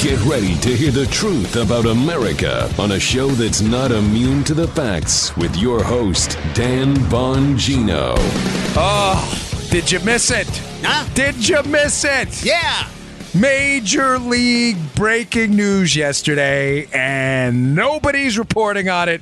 Get ready to hear the truth about America on a show that's not immune to the facts with your host, Dan Bongino. Oh, did you miss it? Huh? Did you miss it? Yeah. Major League breaking news yesterday, and nobody's reporting on it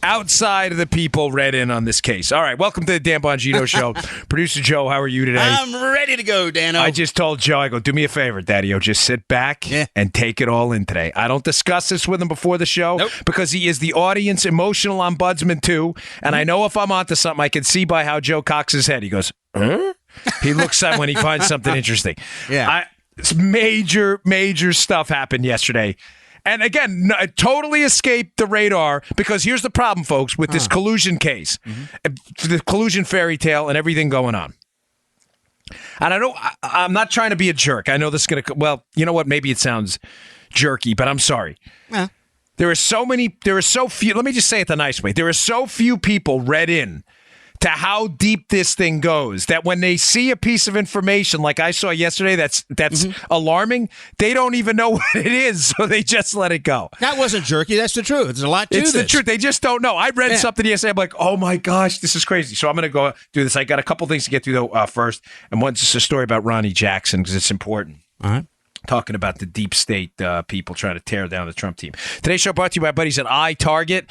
outside of the people read in on this case. All right, welcome to the Dan Bongino Show. Producer Joe, how are you today? I'm ready to go, Dano. I just told Joe, I go, do me a favor, Daddy-O, just sit back and take it all in today. I don't discuss this with him before the show because he is the audience emotional ombudsman too, and I know if I'm onto something, I can see by how Joe cocks his head. He goes, huh? He looks up when he finds something interesting. Yeah. Major stuff happened yesterday. And again, totally escaped the radar because here's the problem, folks, with this collusion case, the collusion fairy tale and everything going on. And I'm not trying to be a jerk. I know this is going to, well, you know what? Maybe it sounds jerky, but I'm sorry. There are so few, let me just say it the nice way. There are so few people read in to how deep this thing goes that when they see a piece of information like I saw yesterday that's alarming, they don't even know what it is, so they just let it go. That wasn't jerky. That's the truth. There's a lot to this. It's the truth. They just don't know. I read something yesterday. I'm like, oh my gosh, this is crazy. So I'm going to go do this. I got a couple things to get through though, first, and one's just a story about Ronnie Jackson because it's important. All right. Talking about the deep state people trying to tear down the Trump team. Today's show brought to you by our buddies at iTarget.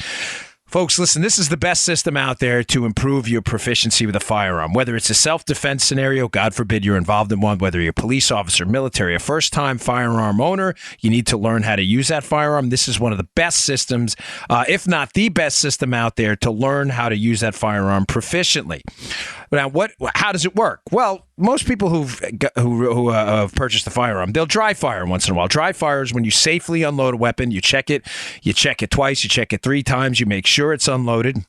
Folks, listen, this is the best system out there to improve your proficiency with a firearm. Whether it's a self-defense scenario, God forbid you're involved in one, whether you're a police officer, military, a first-time firearm owner, you need to learn how to use that firearm. This is one of the best systems, if not the best system out there to learn how to use that firearm proficiently. Now, how does it work? Well, most people who have purchased a firearm, they'll dry fire once in a while. Dry fire is when you safely unload a weapon. You check it twice, you check it 3 times, you make sure it's unloaded.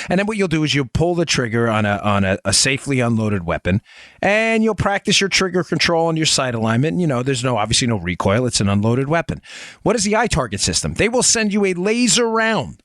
And then what you'll do is you'll pull the trigger on a safely unloaded weapon, and you'll practice your trigger control and your sight alignment. You know, there's obviously no recoil. It's an unloaded weapon. What is the iTarget system? They will send you a laser round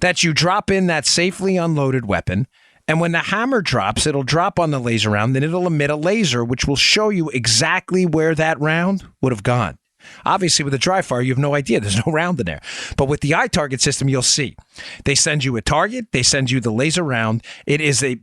that you drop in that safely unloaded weapon. And when the hammer drops, it'll drop on the laser round, then it'll emit a laser, which will show you exactly where that round would have gone. Obviously, with a dry fire, you have no idea. There's no round in there. But with the iTarget system, you'll see. They send you a target. They send you the laser round. It is the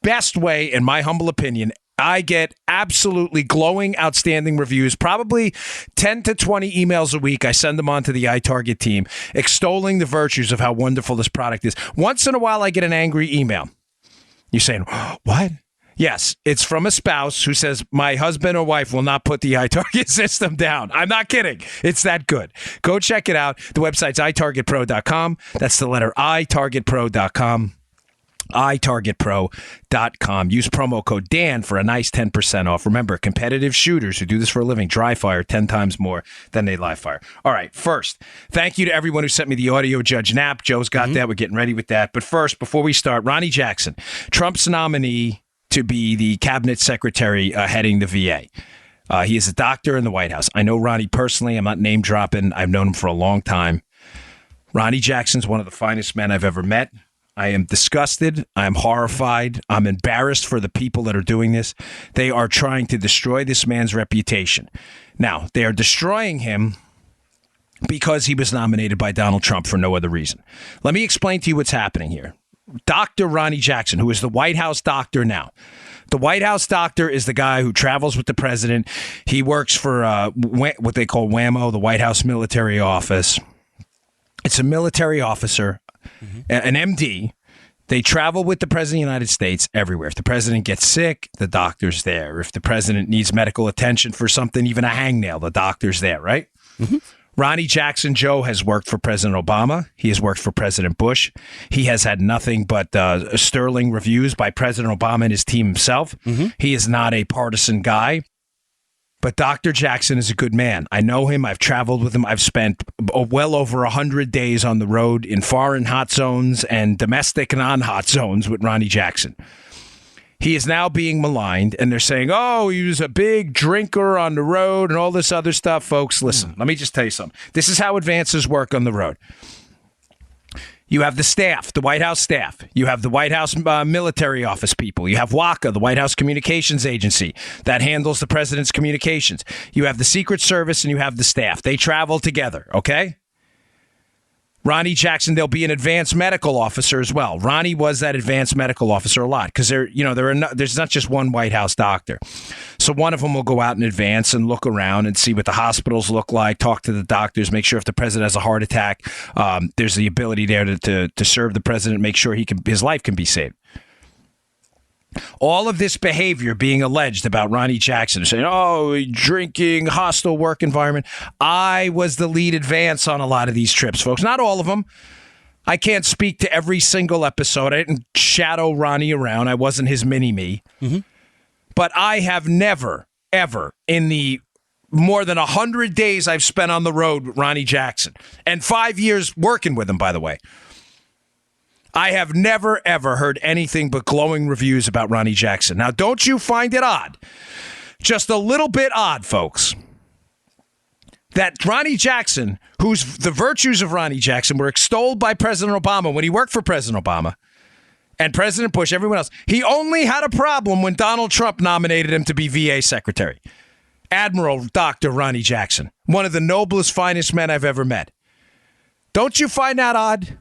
best way, in my humble opinion. I get absolutely glowing, outstanding reviews, probably 10 to 20 emails a week. I send them on to the iTarget team, extolling the virtues of how wonderful this product is. Once in a while, I get an angry email. You're saying, what? Yes, it's from a spouse who says, my husband or wife will not put the iTarget system down. I'm not kidding. It's that good. Go check it out. The website's itargetpro.com. That's the letter itargetpro.com. itargetpro.com. Use promo code Dan for a nice 10% off. Remember, competitive shooters who do this for a living dry fire 10 times more than they live fire. All right, first, thank you to everyone who sent me the audio. Judge Knapp, Joe's got that. We're getting ready with that. But first, before we start, Ronnie Jackson, Trump's nominee to be the cabinet secretary heading the VA. He is a doctor in the White House. I know Ronnie personally. I'm not name dropping. I've known him for a long time. Ronnie Jackson's one of the finest men I've ever met. I am disgusted. I'm horrified. I'm embarrassed for the people that are doing this. They are trying to destroy this man's reputation. Now, they are destroying him because he was nominated by Donald Trump for no other reason. Let me explain to you what's happening here. Dr. Ronnie Jackson, who is the White House doctor now. The White House doctor is the guy who travels with the president. He works for what they call WAMO, the White House Military Office. It's a military officer, an MD. They travel with the president of the United States everywhere. If the president gets sick, the doctor's there. If the president needs medical attention for something, even a hangnail, the doctor's there, right? Ronnie Jackson, Joe, has worked for President Obama. He has worked for President Bush. He has had nothing but sterling reviews by President Obama and his team himself. He is not a partisan guy. But Dr. Jackson is a good man. I know him. I've traveled with him. I've spent well over 100 days on the road in foreign hot zones and domestic non-hot zones with Ronnie Jackson. He is now being maligned, and they're saying, oh, he was a big drinker on the road and all this other stuff. Folks, listen, let me just tell you something. This is how advances work on the road. You have the staff, the White House staff. You have the White House military office people. You have WACA, the White House Communications Agency, that handles the president's communications. You have the Secret Service and you have the staff. They travel together, okay? Ronnie Jackson, there'll be an advanced medical officer as well. Ronnie was that advanced medical officer a lot because there's not just one White House doctor. So one of them will go out in advance and look around and see what the hospitals look like, talk to the doctors, make sure if the president has a heart attack, there's the ability there to serve the president, make sure his life can be saved. All of this behavior being alleged about Ronnie Jackson, saying, drinking, hostile work environment. I was the lead advance on a lot of these trips, folks. Not all of them. I can't speak to every single episode. I didn't shadow Ronnie around. I wasn't his mini-me. Mm-hmm. But I have never, ever, in the more than 100 days I've spent on the road with Ronnie Jackson, and 5 years working with him, by the way, I have never, ever heard anything but glowing reviews about Ronnie Jackson. Now, don't you find it odd? Just a little bit odd, folks, that Ronnie Jackson, the virtues of Ronnie Jackson were extolled by President Obama when he worked for President Obama and President Bush, everyone else. He only had a problem when Donald Trump nominated him to be VA Secretary. Admiral Dr. Ronnie Jackson, one of the noblest, finest men I've ever met. Don't you find that odd?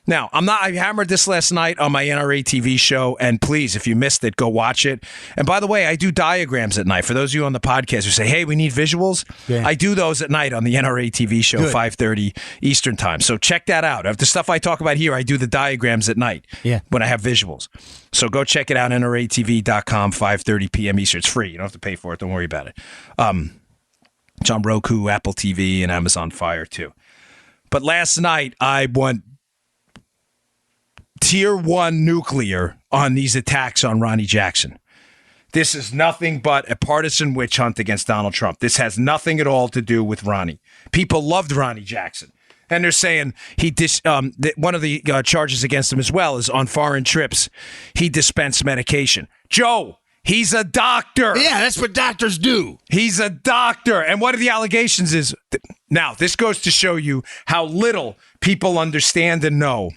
Now, I hammered this last night on my NRA TV show, and please, if you missed it, go watch it. And by the way, I do diagrams at night. For those of you on the podcast who say, hey, we need visuals, I do those at night on the NRA TV show, 5:30 Eastern time. So check that out. Of the stuff I talk about here, I do the diagrams at night when I have visuals. So go check it out, NRATV.com, 5:30 p.m. Eastern. It's free. You don't have to pay for it. Don't worry about it. It's on Roku, Apple TV, and Amazon Fire, too. But last night, I went Tier 1 nuclear on these attacks on Ronnie Jackson. This is nothing but a partisan witch hunt against Donald Trump. This has nothing at all to do with Ronnie. People loved Ronnie Jackson. And they're saying one of the charges against him as well is on foreign trips, he dispensed medication. Joe, he's a doctor. Yeah, that's what doctors do. He's a doctor. And one of the allegations is, now, this goes to show you how little people understand and know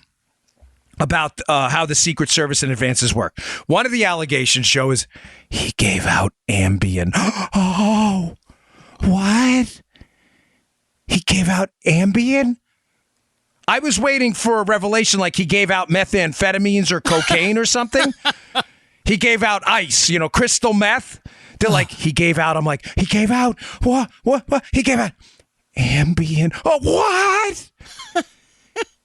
about how the Secret Service and advances work. One of the allegations, Joe, is he gave out Ambien. Oh, what? He gave out Ambien? I was waiting for a revelation like he gave out methamphetamines or cocaine or something. He gave out ice, crystal meth. They're like, he gave out. I'm like, he gave out what? He gave out Ambien. Oh, what?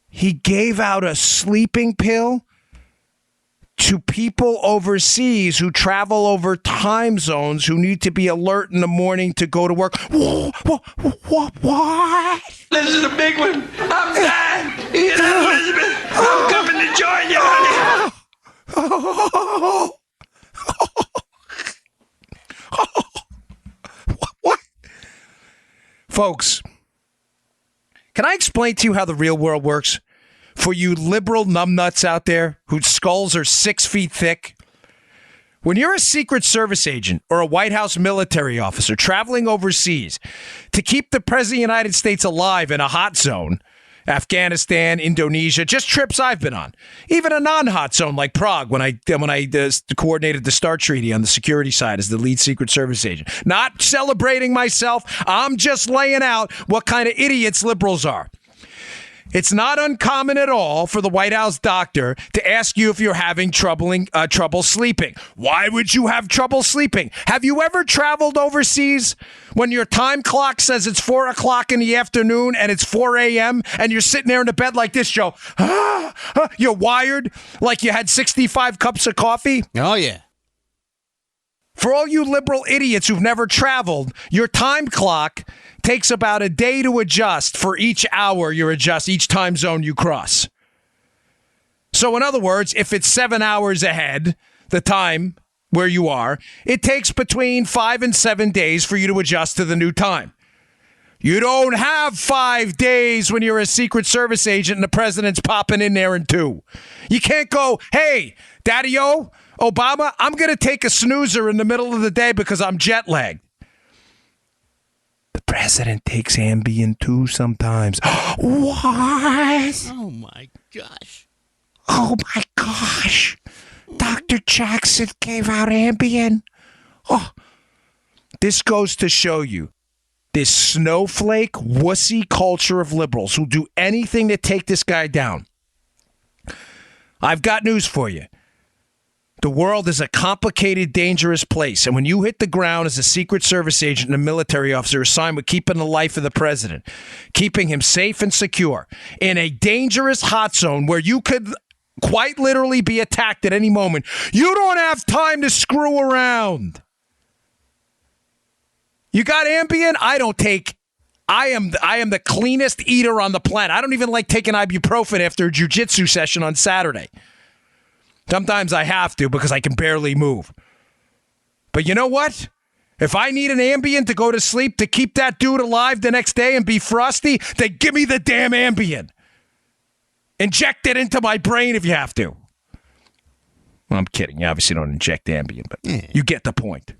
He gave out a sleeping pill to people overseas who travel over time zones who need to be alert in the morning to go to work. What? This is a big one. I'm dying. Elizabeth, I'm coming to join you, honey. What? Folks, can I explain to you how the real world works? For you liberal numbnuts out there whose skulls are 6 feet thick, when you're a Secret Service agent or a White House military officer traveling overseas to keep the President of the United States alive in a hot zone, Afghanistan, Indonesia, just trips I've been on, even a non-hot zone like Prague when I coordinated the START Treaty on the security side as the lead Secret Service agent. Not celebrating myself. I'm just laying out what kind of idiots liberals are. It's not uncommon at all for the White House doctor to ask you if you're having trouble sleeping. Why would you have trouble sleeping? Have you ever traveled overseas when your time clock says it's 4 o'clock in the afternoon and it's 4 a.m. and you're sitting there in the bed like this, Joe? You're wired like you had 65 cups of coffee? Oh, yeah. For all you liberal idiots who've never traveled, your time clock takes about a day to adjust for each hour you adjust, each time zone you cross. So in other words, if it's 7 hours ahead, the time where you are, it takes between 5 and 7 days for you to adjust to the new time. You don't have 5 days when you're a Secret Service agent and the president's popping in there in 2. You can't go, hey, Daddy-O, Obama, I'm going to take a snoozer in the middle of the day because I'm jet lagged. The president takes Ambien too sometimes. What? Oh, my gosh. Oh, my gosh. Dr. Jackson gave out Ambien. Oh, this goes to show you this snowflake, wussy culture of liberals who'll do anything to take this guy down. I've got news for you. The world is a complicated, dangerous place. And when you hit the ground as a Secret Service agent and a military officer assigned with keeping the life of the president, keeping him safe and secure in a dangerous hot zone where you could quite literally be attacked at any moment, you don't have time to screw around. You got Ambien? I am the cleanest eater on the planet. I don't even like taking ibuprofen after a jiu-jitsu session on Saturday. Sometimes I have to because I can barely move. But you know what? If I need an Ambien to go to sleep to keep that dude alive the next day and be frosty, then give me the damn Ambien. Inject it into my brain if you have to. Well, I'm kidding. You obviously don't inject Ambien, but you get the point.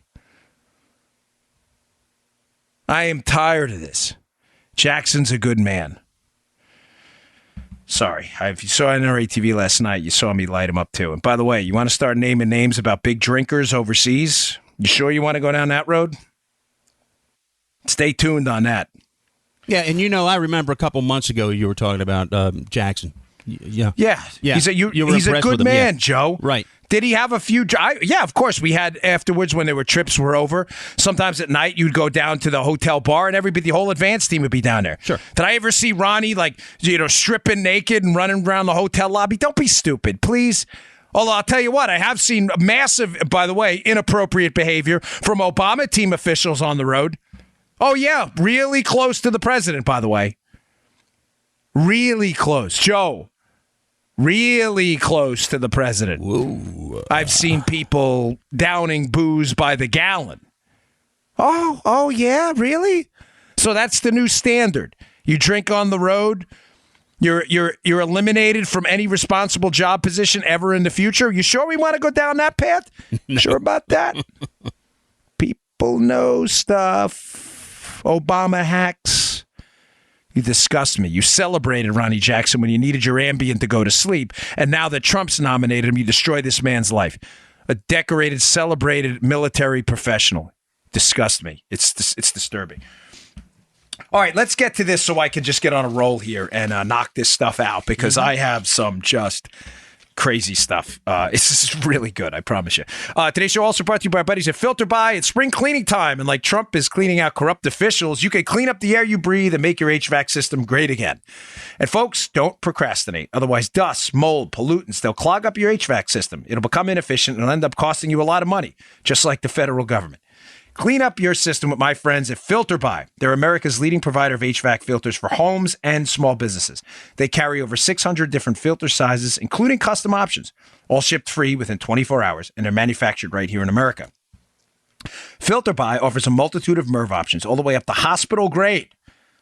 I am tired of this. Jackson's a good man. Sorry. If you saw NRA TV last night, you saw me light him up too. And by the way, you want to start naming names about big drinkers overseas? You sure you want to go down that road? Stay tuned on that. Yeah, and I remember a couple months ago you were talking about Jackson. Yeah. He's a good man, Joe. Right. Did he have a few? Yeah, of course. We had afterwards when trips were over. Sometimes at night you'd go down to the hotel bar and the whole advance team would be down there. Sure. Did I ever see Ronnie stripping naked and running around the hotel lobby? Don't be stupid, please. Although I'll tell you what, I have seen massive, by the way, inappropriate behavior from Obama team officials on the road. Oh yeah, really close to the president, by the way. Really close, Joe. Really close to the president. Whoa. I've seen people downing booze by the gallon. Oh yeah, really? So that's the new standard. You drink on the road, you're eliminated from any responsible job position ever in the future. You sure we want to go down that path? No. Sure about that? People know stuff. Obama hacks. You disgust me. You celebrated Ronnie Jackson when you needed your Ambien to go to sleep, and now that Trump's nominated him, you destroy this man's life. A decorated, celebrated military professional. Disgust me. It's disturbing. All right, let's get to this so I can just get on a roll here and knock this stuff out because I have some just crazy stuff. This is really good, I promise you. Today's show also brought to you by our buddies at Filter By. It's spring cleaning time, and like Trump is cleaning out corrupt officials, you can clean up the air you breathe and make your HVAC system great again. And folks, don't procrastinate. Otherwise, dust, mold, pollutants, they'll clog up your HVAC system. It'll become inefficient and it'll end up costing you a lot of money, just like the federal government. Clean up your system with my friends at Filter By. They're America's leading provider of HVAC filters for homes and small businesses. They carry over 600 different filter sizes, including custom options, all shipped free within 24 hours, and they're manufactured right here in America. Filter By offers a multitude of MERV options, all the way up to hospital grade.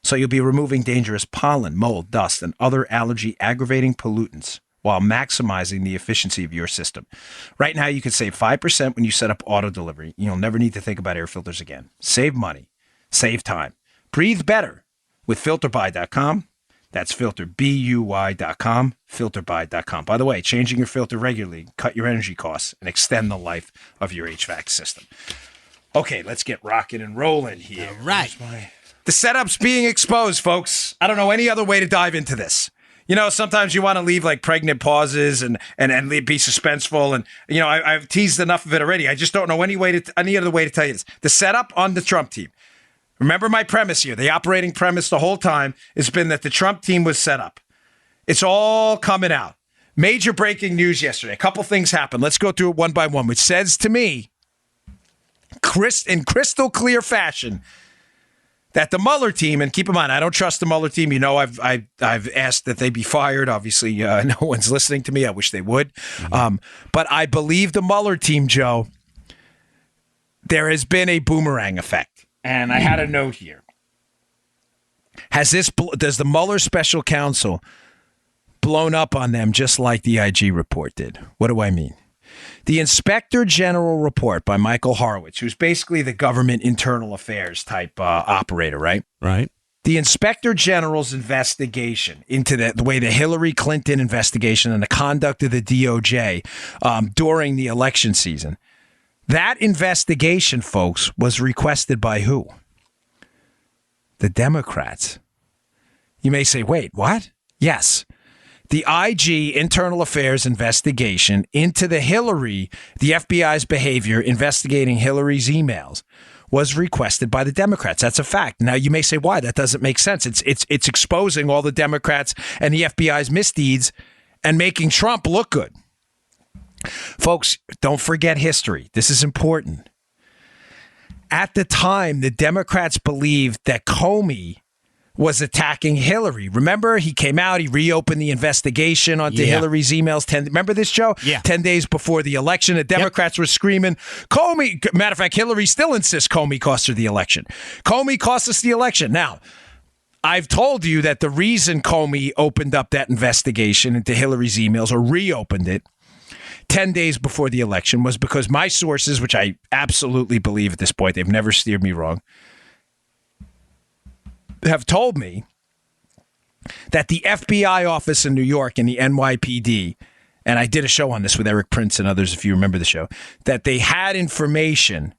So you'll be removing dangerous pollen, mold, dust, and other allergy-aggravating pollutants while maximizing the efficiency of your system. Right now, you can save 5% when you set up auto delivery. You'll never need to think about air filters again. Save money. Save time. Breathe better with filterby.com. That's filterbuy.com, filterby.com. By the way, changing your filter regularly, cut your energy costs, and extend the life of your HVAC system. Okay, let's get rocking and rolling here. All right. The setup's being exposed, folks. I don't know any other way to dive into this. Sometimes you want to leave like pregnant pauses and be suspenseful. And, I've teased enough of it already. I just don't know any other way to tell you this. The setup on the Trump team. Remember my premise here. The operating premise the whole time has been that the Trump team was set up. It's all coming out. Major breaking news yesterday. A couple things happened. Let's go through it one by one, which says to me, in crystal clear fashion, that the Mueller team, and keep in mind, I don't trust the Mueller team. I've asked that they be fired. Obviously, no one's listening to me. I wish they would. But I believe the Mueller team, Joe, there has been a boomerang effect. And I had a note here. Does the Mueller special counsel blown up on them just like the IG report did? What do I mean? The Inspector General report by Michael Horowitz, who's basically the government internal affairs type operator, right? Right. The Inspector General's investigation into the way the Hillary Clinton investigation and the conduct of the DOJ during the election season. That investigation, folks, was requested by who? The Democrats. You may say, wait, what? Yes. The IG Internal Affairs investigation into the FBI's behavior investigating Hillary's emails was requested by the Democrats. That's a fact. Now, you may say, why? That doesn't make sense. It's exposing all the Democrats and the FBI's misdeeds and making Trump look good. Folks, don't forget history. This is important. At the time, the Democrats believed that Comey was attacking Hillary. Remember, he came out, he reopened the investigation onto Hillary's emails. Remember this, Joe? Yeah. 10 days before the election, the Democrats were screaming, Comey. Matter of fact, Hillary still insists Comey cost her the election. Comey cost us the election. Now, I've told you that the reason Comey opened up that investigation into Hillary's emails or reopened it 10 days before the election was because my sources, which I absolutely believe at this point, they've never steered me wrong, have told me that the FBI office in New York and the NYPD, and I did a show on this with Eric Prince and others, if you remember the show, that they had information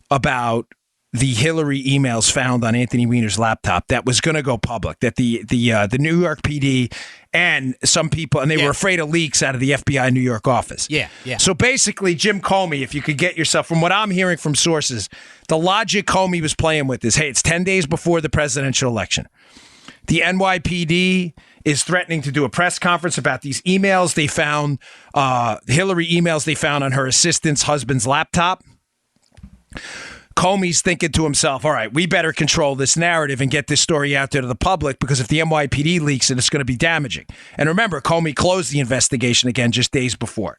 about the Hillary emails found on Anthony Weiner's laptop that was going to go public, that the New York PD and some people, and they were afraid of leaks out of the FBI New York office. Yeah. So basically, Jim Comey, if you could get yourself, from what I'm hearing from sources, the logic Comey was playing with is, hey, it's 10 days before the presidential election. The NYPD is threatening to do a press conference about these emails they found, Hillary emails they found on her assistant's husband's laptop. Comey's thinking to himself, all right, we better control this narrative and get this story out there to the public, because if the NYPD leaks it, it's going to be damaging. And remember, Comey closed the investigation again just days before.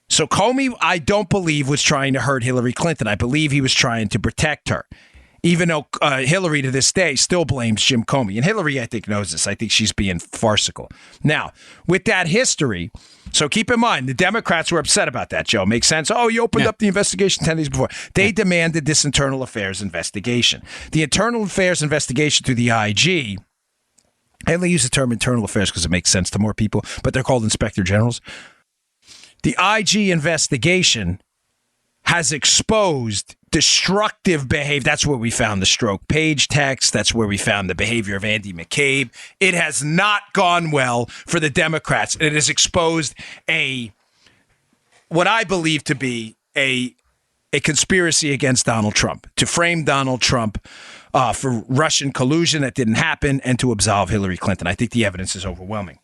So Comey, I don't believe, was trying to hurt Hillary Clinton. I believe he was trying to protect her, even though Hillary to this day still blames Jim Comey. And Hillary, I think, knows this. I think she's being farcical. Now, with that history, so keep in mind, the Democrats were upset about that, Joe. Makes sense? Oh, you opened up the investigation 10 days before. They demanded this internal affairs investigation. The internal affairs investigation through the IG, I only use the term internal affairs because it makes sense to more people, but they're called inspector generals. The IG investigation has exposed destructive behavior. That's where we found the stroke page text. That's where we found the behavior of Andy McCabe. It has not gone well for the Democrats. It has exposed what I believe to be a conspiracy against Donald Trump, to frame Donald Trump for Russian collusion that didn't happen, and to absolve Hillary Clinton. I think the evidence is overwhelming.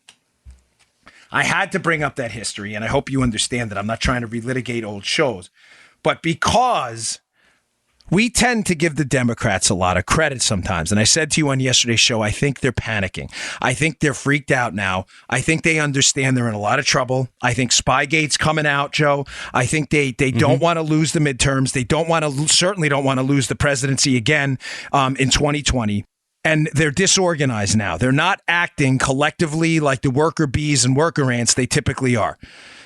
I had to bring up that history, and I hope you understand that I'm not trying to relitigate old shows, but because we tend to give the Democrats a lot of credit sometimes. And I said to you on yesterday's show, I think they're panicking. I think they're freaked out now. I think they understand they're in a lot of trouble. I think Spygate's coming out, Joe. I think they don't want to lose the midterms. They certainly don't want to lose the presidency again in 2020. And they're disorganized now. They're not acting collectively like the worker bees and worker ants they typically are.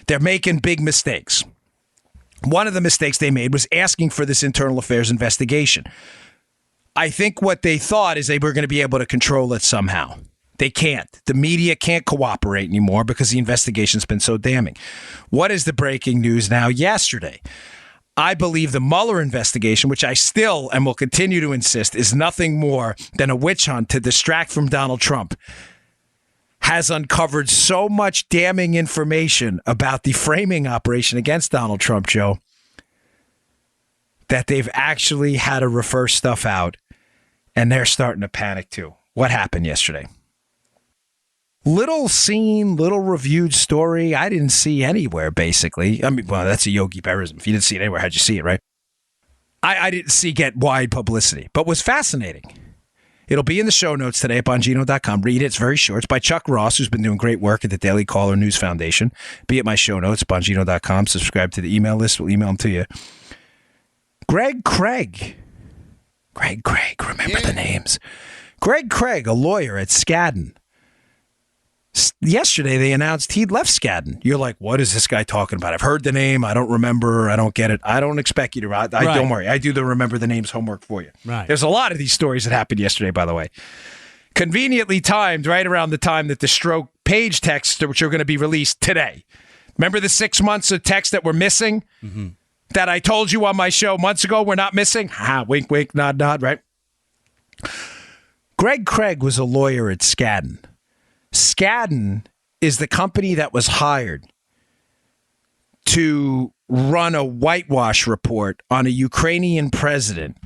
They're making big mistakes. One of the mistakes they made was asking for this internal affairs investigation. I think what they thought is they were going to be able to control it somehow. They can't. The media can't cooperate anymore because the investigation's been so damning. What is the breaking news now? Yesterday, I believe the Mueller investigation, which I still and will continue to insist is nothing more than a witch hunt to distract from Donald Trump, has uncovered so much damning information about the framing operation against Donald Trump, Joe, that they've actually had to refer stuff out, and they're starting to panic too. What happened yesterday? Little seen, little reviewed story I didn't see anywhere, basically. I mean, well, that's a Yogi Berrism. If you didn't see it anywhere, how'd you see it, right? I didn't see get wide publicity, but was fascinating. It'll be in the show notes today at Bongino.com. Read it. It's very short. It's by Chuck Ross, who's been doing great work at the Daily Caller News Foundation. Be at my show notes, Bongino.com. Subscribe to the email list. We'll email them to you. Greg Craig. Remember the names. Greg Craig, a lawyer at Skadden, Yesterday, they announced he'd left Skadden. You're like, what is this guy talking about? I've heard the name. I don't remember. I don't get it. I don't expect you to. Don't worry. I do the remember the names homework for you. Right. There's a lot of these stories that happened yesterday, by the way. Conveniently timed right around the time that the stroke page texts, which are going to be released today. Remember the 6 months of text that were missing that I told you on my show months ago we're not missing? Wink, wink, nod, nod, right? Greg Craig was a lawyer at Skadden. Skadden is the company that was hired to run a whitewash report on a Ukrainian president's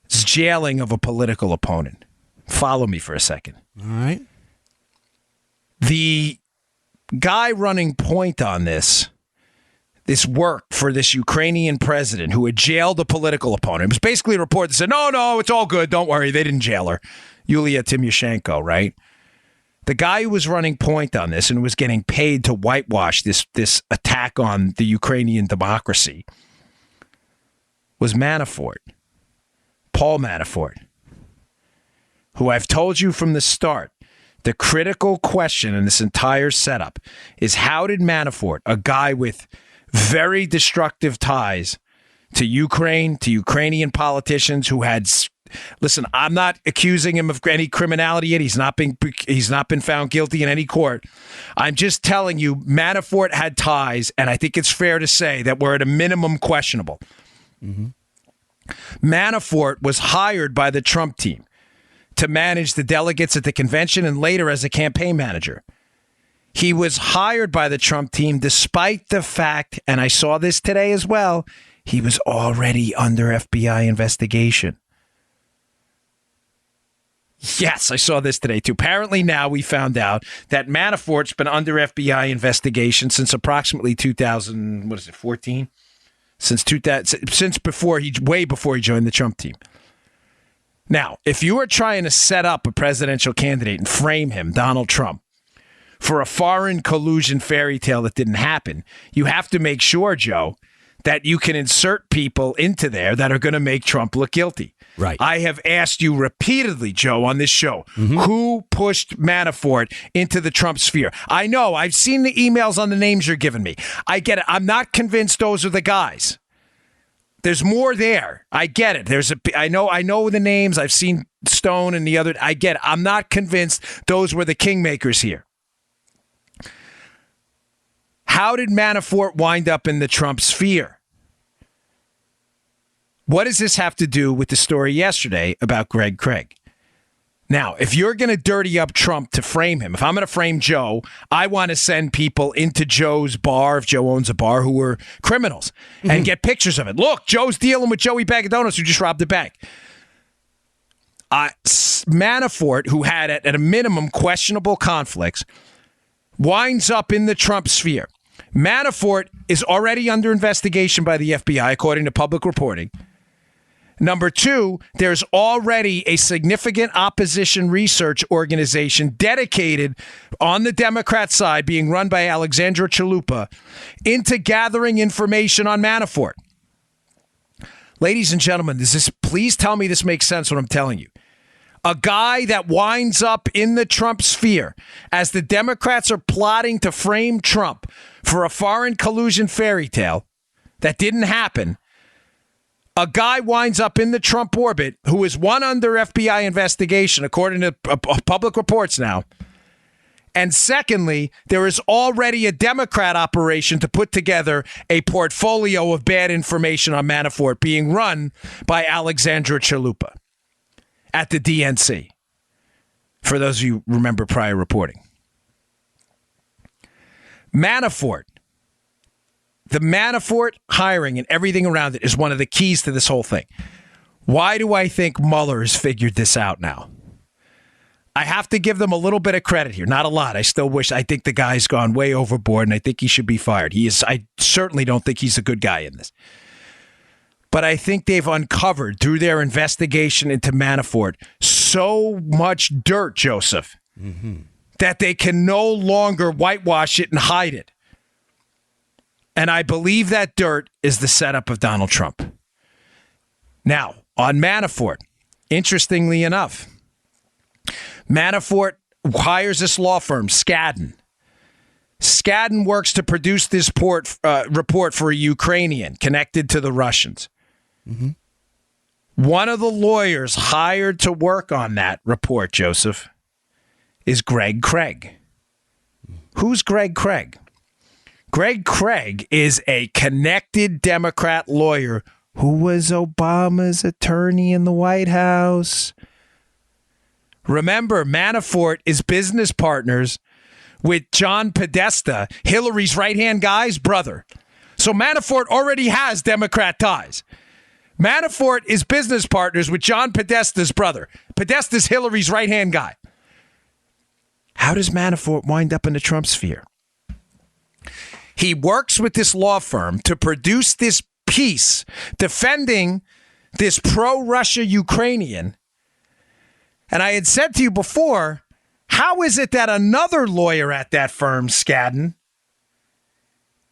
jailing of a political opponent. Follow me for a second. All right. The guy running point on this work for this Ukrainian president who had jailed a political opponent. It was basically a report that said, no, it's all good. Don't worry. They didn't jail her. Yulia Tymoshenko, right? The guy who was running point on this and was getting paid to whitewash this attack on the Ukrainian democracy was Manafort, Paul Manafort, who I've told you from the start, the critical question in this entire setup is how did Manafort, a guy with very destructive ties to Ukraine, to Ukrainian politicians who had... Listen, I'm not accusing him of any criminality yet. He's not been found guilty in any court. I'm just telling you, Manafort had ties, and I think it's fair to say that we're at a minimum questionable. Manafort was hired by the Trump team to manage the delegates at the convention and later as a campaign manager. He was hired by the Trump team despite the fact, and I saw this today as well, he was already under FBI investigation. Yes, I saw this today, too. Apparently now we found out that Manafort's been under FBI investigation since approximately 2014? Since way before he joined the Trump team. Now, if you are trying to set up a presidential candidate and frame him, Donald Trump, for a foreign collusion fairy tale that didn't happen, you have to make sure, Joe, that you can insert people into there that are going to make Trump look guilty. Right. I have asked you repeatedly, Joe, on this show, who pushed Manafort into the Trump sphere. I know. I've seen the emails on the names you're giving me. I get it. I'm not convinced those are the guys. There's more there. I get it. I know the names. I've seen Stone and the other. I get it. I'm not convinced those were the kingmakers here. How did Manafort wind up in the Trump sphere? What does this have to do with the story yesterday about Greg Craig? Now, if you're going to dirty up Trump to frame him, if I'm going to frame Joe, I want to send people into Joe's bar, if Joe owns a bar, who were criminals, and get pictures of it. Look, Joe's dealing with Joey Bag of Donuts who just robbed the bank. Manafort, who had at a minimum questionable conflicts, winds up in the Trump sphere. Manafort is already under investigation by the FBI, according to public reporting. Number two, there's already a significant opposition research organization dedicated on the Democrat side, being run by Alexandra Chalupa, into gathering information on Manafort. Ladies and gentlemen, please tell me this makes sense what I'm telling you. A guy that winds up in the Trump sphere as the Democrats are plotting to frame Trump for a foreign collusion fairy tale that didn't happen. A guy winds up in the Trump orbit who is one under FBI investigation, according to public reports now. And secondly, there is already a Democrat operation to put together a portfolio of bad information on Manafort being run by Alexandra Chalupa at the DNC, for those of you who remember prior reporting. Manafort. The Manafort hiring and everything around it is one of the keys to this whole thing. Why do I think Mueller has figured this out now? I have to give them a little bit of credit here. Not a lot. I think the guy's gone way overboard, and I think he should be fired. I certainly don't think he's a good guy in this. But I think they've uncovered, through their investigation into Manafort, so much dirt, Joseph, that they can no longer whitewash it and hide it. And I believe that dirt is the setup of Donald Trump. Now, on Manafort, interestingly enough, Manafort hires this law firm, Skadden. Skadden works to produce this report for a Ukrainian connected to the Russians. Mm-hmm. One of the lawyers hired to work on that report, Joseph, is Greg Craig. Who's Greg Craig? Greg Craig is a connected Democrat lawyer who was Obama's attorney in the White House. Remember, Manafort is business partners with John Podesta, Hillary's right-hand guy's brother. So Manafort already has Democrat ties. Manafort is business partners with John Podesta's brother. Podesta's Hillary's right-hand guy. How does Manafort wind up in the Trump sphere? He works with this law firm to produce this piece defending this pro-Russia Ukrainian. And I had said to you before, how is it that another lawyer at that firm, Skadden,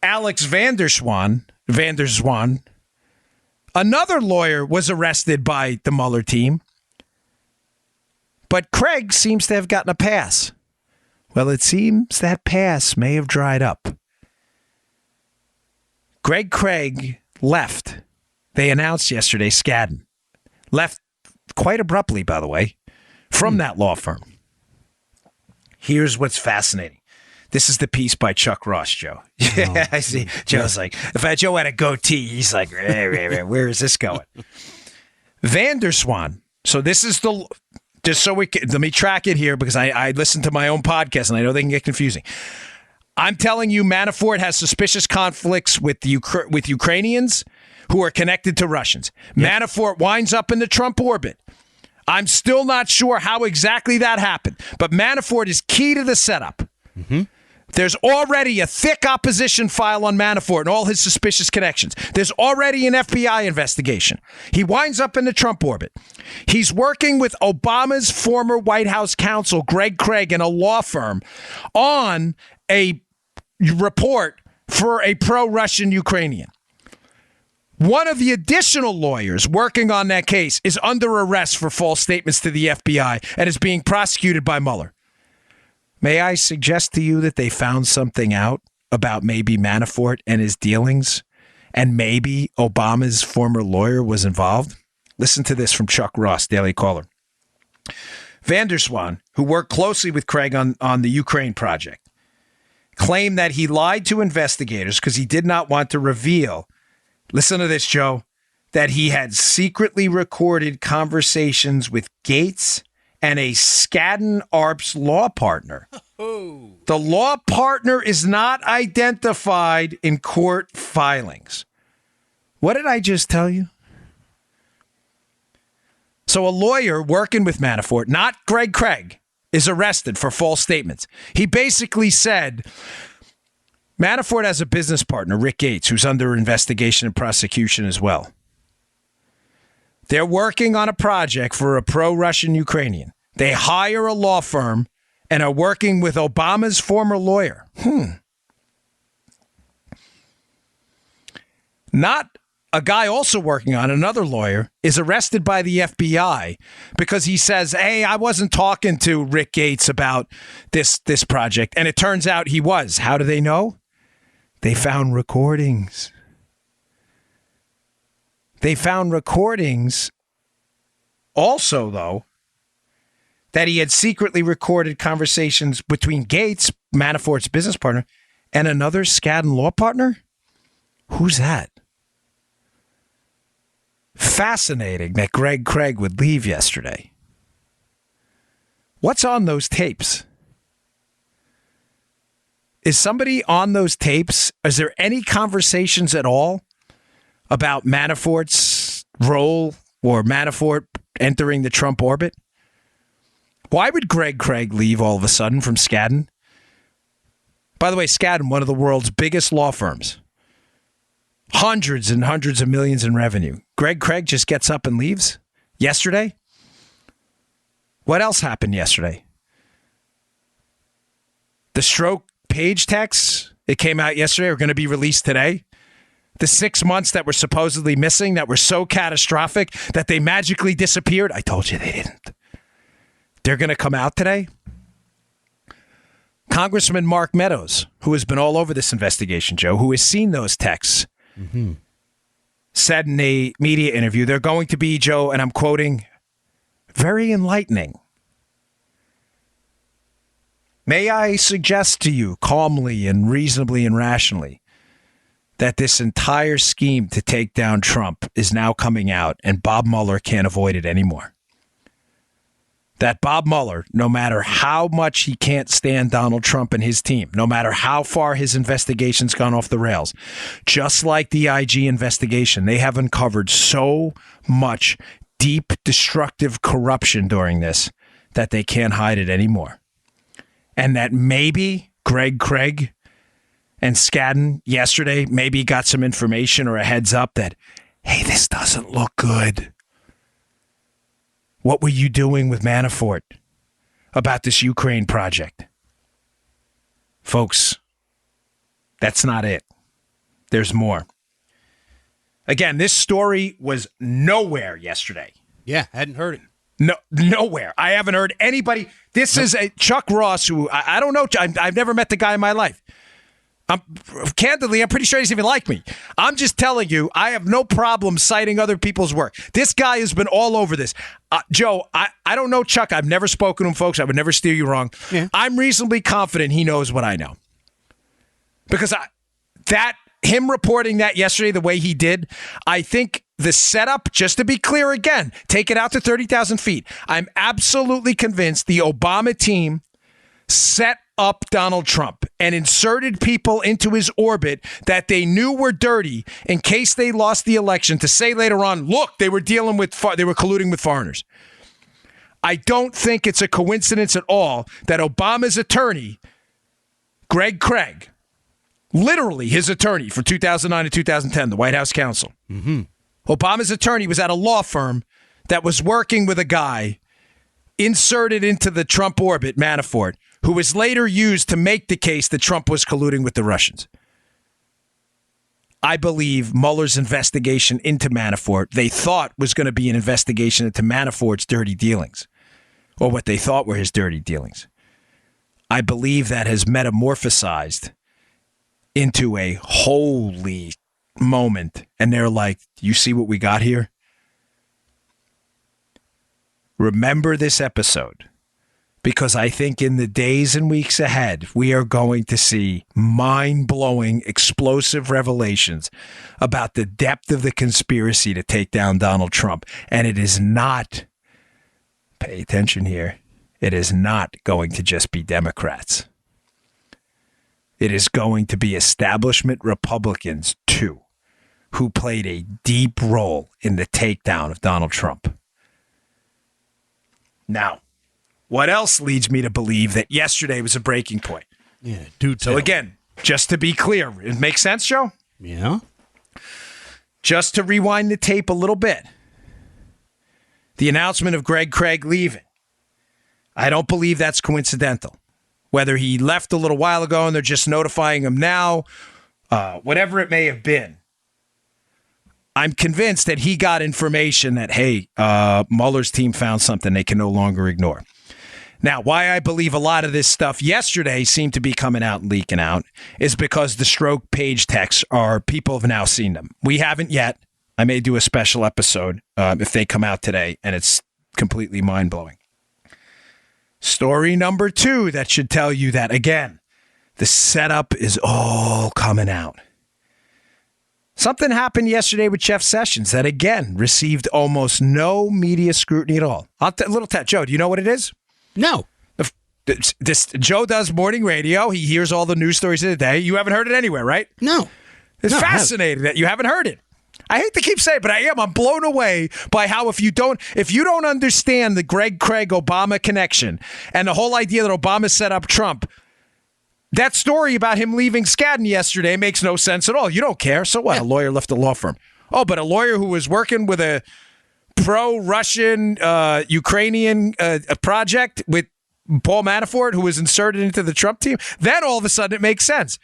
Alex Vanderswan, another lawyer was arrested by the Mueller team, but Craig seems to have gotten a pass. Well, it seems that pass may have dried up. Greg Craig left. They announced yesterday, Skadden left quite abruptly, by the way, from that law firm. Here's what's fascinating. This is the piece by Chuck Ross, Joe. Yeah, I see. Joe's like, if Joe had a goatee, he's like, where is this going? Vanderswan. So this is just so let me track it here because I listen to my own podcast and I know they can get confusing. I'm telling you, Manafort has suspicious conflicts with Ukrainians who are connected to Russians. Yep. Manafort winds up in the Trump orbit. I'm still not sure how exactly that happened, but Manafort is key to the setup. Mm-hmm. There's already a thick opposition file on Manafort and all his suspicious connections. There's already an FBI investigation. He winds up in the Trump orbit. He's working with Obama's former White House counsel, Greg Craig, and a law firm on a report for a pro-Russian Ukrainian. One of the additional lawyers working on that case is under arrest for false statements to the FBI and is being prosecuted by Mueller. May I suggest to you that they found something out about maybe Manafort and his dealings, and maybe Obama's former lawyer was involved? Listen to this from Chuck Ross, Daily Caller. Vanderswan, who worked closely with Craig on the Ukraine project, claimed that he lied to investigators because he did not want to reveal, listen to this, Joe, that he had secretly recorded conversations with Gates and a Skadden Arps law partner. Oh. The law partner is not identified in court filings. What did I just tell you? So a lawyer working with Manafort, not Greg Craig, is arrested for false statements. He basically said Manafort has a business partner, Rick Gates, who's under investigation and prosecution as well. They're working on a project for a pro-Russian Ukrainian. They hire a law firm and are working with Obama's former lawyer. Not a guy also working on another lawyer is arrested by the FBI because he says, hey, I wasn't talking to Rick Gates about this project. And it turns out he was. How do they know? They found recordings. They found recordings also, though, that he had secretly recorded conversations between Gates, Manafort's business partner, and another Skadden law partner? Who's that? Fascinating that Greg Craig would leave yesterday. What's on those tapes? Is somebody on those tapes? Is there any conversations at all about Manafort's role or Manafort entering the Trump orbit? Why would Greg Craig leave all of a sudden from Skadden? By the way, Skadden, one of the world's biggest law firms. Hundreds and hundreds of millions in revenue. Greg Craig just gets up and leaves yesterday? What else happened yesterday? The stroke page texts, it came out yesterday, are going to be released today. The 6 months that were supposedly missing, that were so catastrophic that they magically disappeared. I told you they didn't. They're going to come out today. Congressman Mark Meadows, who has been all over this investigation, Joe, who has seen those texts, said in a media interview, they're going to be, Joe, and I'm quoting, very enlightening. May I suggest to you calmly and reasonably and rationally that this entire scheme to take down Trump is now coming out and Bob Mueller can't avoid it anymore. That Bob Mueller, no matter how much he can't stand Donald Trump and his team, no matter how far his investigation's gone off the rails, just like the IG investigation, they have uncovered so much deep, destructive corruption during this that they can't hide it anymore. And that maybe Greg Craig and Skadden yesterday maybe got some information or a heads up that, hey, this doesn't look good. What were you doing with Manafort about this Ukraine project? Folks, that's not it. There's more. Again, this story was nowhere yesterday. Yeah, hadn't heard it. No, nowhere. I haven't heard anybody. This is a Chuck Ross who I don't know. I've never met the guy in my life. Candidly, I'm pretty sure he doesn't even like me. I'm just telling you, I have no problem citing other people's work. This guy has been all over this. Joe, I don't know Chuck. I've never spoken to him, folks. I would never steer you wrong. Yeah. I'm reasonably confident he knows what I know. Because him reporting that yesterday the way he did, I think the setup, just to be clear again, take it out to 30,000 feet. I'm absolutely convinced the Obama team set up Donald Trump and inserted people into his orbit that they knew were dirty in case they lost the election to say later on, look, they were colluding with foreigners. I don't think it's a coincidence at all that Obama's attorney, Greg Craig, literally his attorney from 2009 to 2010, the White House counsel, Obama's attorney was at a law firm that was working with a guy inserted into the Trump orbit, Manafort, who was later used to make the case that Trump was colluding with the Russians. I believe Mueller's investigation into Manafort, they thought was going to be an investigation into Manafort's dirty dealings, or what they thought were his dirty dealings. I believe that has metamorphosized into a holy moment, and they're like, you see what we got here? Remember this episode, because I think in the days and weeks ahead, we are going to see mind-blowing, explosive revelations about the depth of the conspiracy to take down Donald Trump. And it is not, pay attention here, it is not going to just be Democrats. It is going to be establishment Republicans, too, who played a deep role in the takedown of Donald Trump. Now, what else leads me to believe that yesterday was a breaking point? Yeah, do tell. So again, just to be clear, it makes sense, Joe? Yeah. Just to rewind the tape a little bit. The announcement of Greg Craig leaving. I don't believe that's coincidental. Whether he left a little while ago and they're just notifying him now, whatever it may have been, I'm convinced that he got information that, hey, Mueller's team found something they can no longer ignore. Now, why I believe a lot of this stuff yesterday seemed to be coming out and leaking out is because the stroke page texts people have now seen them. We haven't yet. I may do a special episode if they come out today, and it's completely mind-blowing. Story number 2 that should tell you that, again, the setup is all coming out. Something happened yesterday with Jeff Sessions that, again, received almost no media scrutiny at all. Joe, do you know what it is? No. Joe does morning radio. He hears all the news stories of the day. You haven't heard it anywhere, right? No. It's fascinating that you haven't heard it. I hate to keep saying it, but I am. I'm blown away by how if you don't understand the Greg Craig Obama connection and the whole idea that Obama set up Trump, that story about him leaving Skadden yesterday makes no sense at all. You don't care. So what? Yeah. A lawyer left a law firm. Oh, but a lawyer who was working with a pro-Russian, Ukrainian project with Paul Manafort, who was inserted into the Trump team, then all of a sudden it makes sense.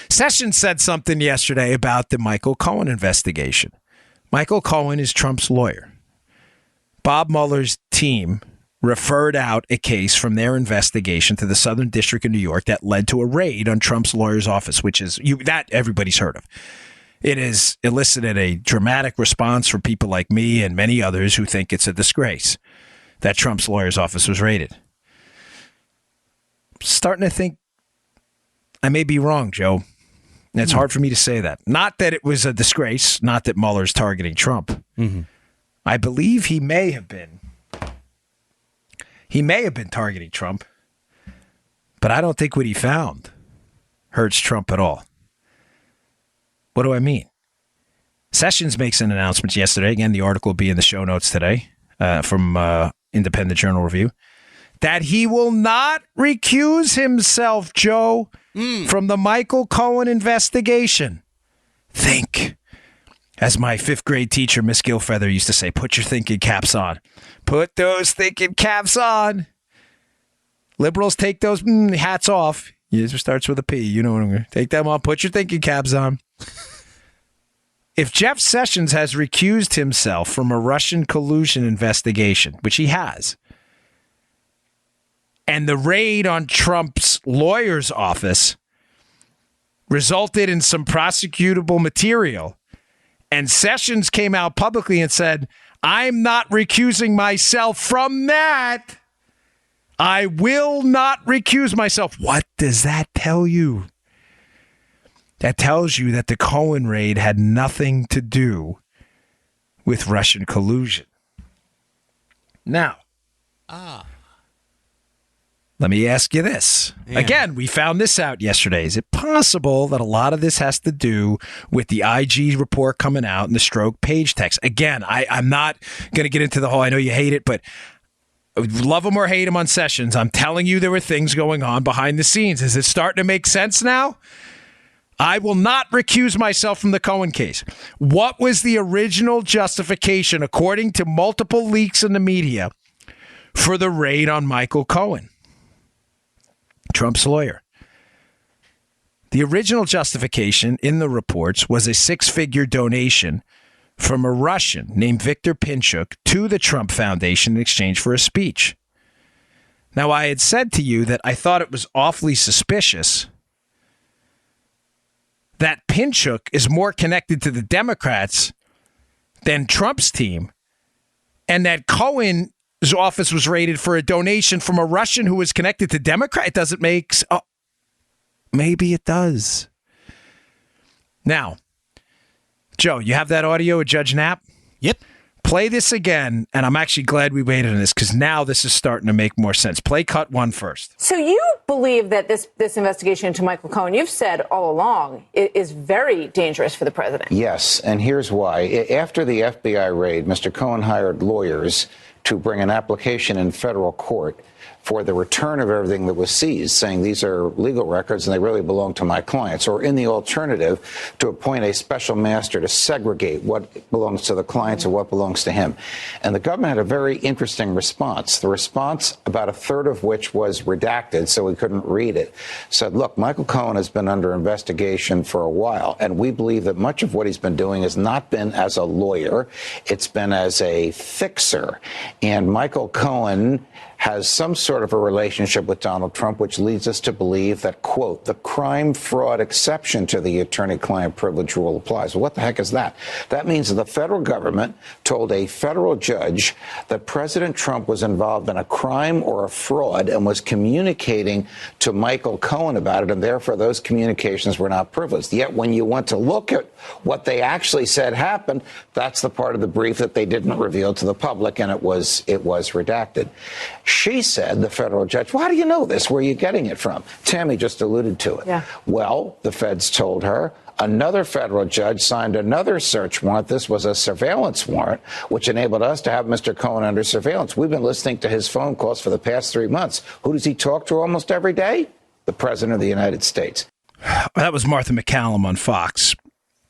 Sessions said something yesterday about the Michael Cohen investigation. Michael Cohen is Trump's lawyer. Bob Mueller's team referred out a case from their investigation to the Southern District of New York that led to a raid on Trump's lawyer's office, which is that everybody's heard of. It has elicited a dramatic response from people like me and many others who think it's a disgrace that Trump's lawyer's office was raided. Starting to think I may be wrong, Joe. And it's hard for me to say that. Not that it was a disgrace, not that Mueller's targeting Trump. Mm-hmm. I believe he may have been targeting Trump, but I don't think what he found hurts Trump at all. What do I mean? Sessions makes an announcement yesterday. Again, the article will be in the show notes today from Independent Journal Review, that he will not recuse himself, Joe, from the Michael Cohen investigation. Think. As my fifth grade teacher, Miss Gilfeather, used to say, put your thinking caps on. Put those thinking caps on. Liberals take those hats off. It starts with a P. You know what I'm going to take them on. Put your thinking caps on. If Jeff Sessions has recused himself from a Russian collusion investigation, which he has, and the raid on Trump's lawyer's office resulted in some prosecutable material, and Sessions came out publicly and said, I'm not recusing myself from that. I will not recuse myself. What does that tell you? That tells you that the Cohen raid had nothing to do with Russian collusion. Now, let me ask you this. Yeah. Again, we found this out yesterday. Is it possible that a lot of this has to do with the IG report coming out and the Stroke page text? Again, I'm not going to get into the whole, I know you hate it, but love him or hate him on Sessions. I'm telling you there were things going on behind the scenes. Is it starting to make sense now? I will not recuse myself from the Cohen case. What was the original justification, according to multiple leaks in the media, for the raid on Michael Cohen, Trump's lawyer? The original justification in the reports was a six-figure donation from a Russian named Viktor Pinchuk to the Trump Foundation in exchange for a speech. Now, I had said to you that I thought it was awfully suspicious that Pinchuk is more connected to the Democrats than Trump's team, and that Cohen's office was raided for a donation from a Russian who was connected to Democrat. It doesn't make maybe it does. Now, Joe, you have that audio of Judge Knapp? Yep. Play this again, and I'm actually glad we waited on this because now this is starting to make more sense. Play cut one first. So you believe that this investigation into Michael Cohen, you've said all along, is very dangerous for the president. Yes, and here's why. After the FBI raid, Mr. Cohen hired lawyers to bring an application in federal court for the return of everything that was seized, saying these are legal records and they really belong to my clients, or in the alternative, to appoint a special master to segregate what belongs to the clients and what belongs to him. And the government had a very interesting response. The response, about a third of which was redacted, so we couldn't read it, said, look, Michael Cohen has been under investigation for a while, and we believe that much of what he's been doing has not been as a lawyer, it's been as a fixer. And Michael Cohen has some sort of a relationship with Donald Trump, which leads us to believe that, quote, the crime fraud exception to the attorney-client privilege rule applies. Well, what the heck is that? That means that the federal government told a federal judge that President Trump was involved in a crime or a fraud and was communicating to Michael Cohen about it, and therefore those communications were not privileged. Yet when you want to look at what they actually said happened, that's the part of the brief that they didn't reveal to the public, and it was redacted. She said, the federal judge, well, how do you know this? Where are you getting it from? Tammy just alluded to it. Yeah. Well, the feds told her. Another federal judge signed another search warrant. This was a surveillance warrant, which enabled us to have Mr. Cohen under surveillance. We've been listening to his phone calls for the past 3 months. Who does he talk to almost every day? The President of the United States. That was Martha McCallum on Fox.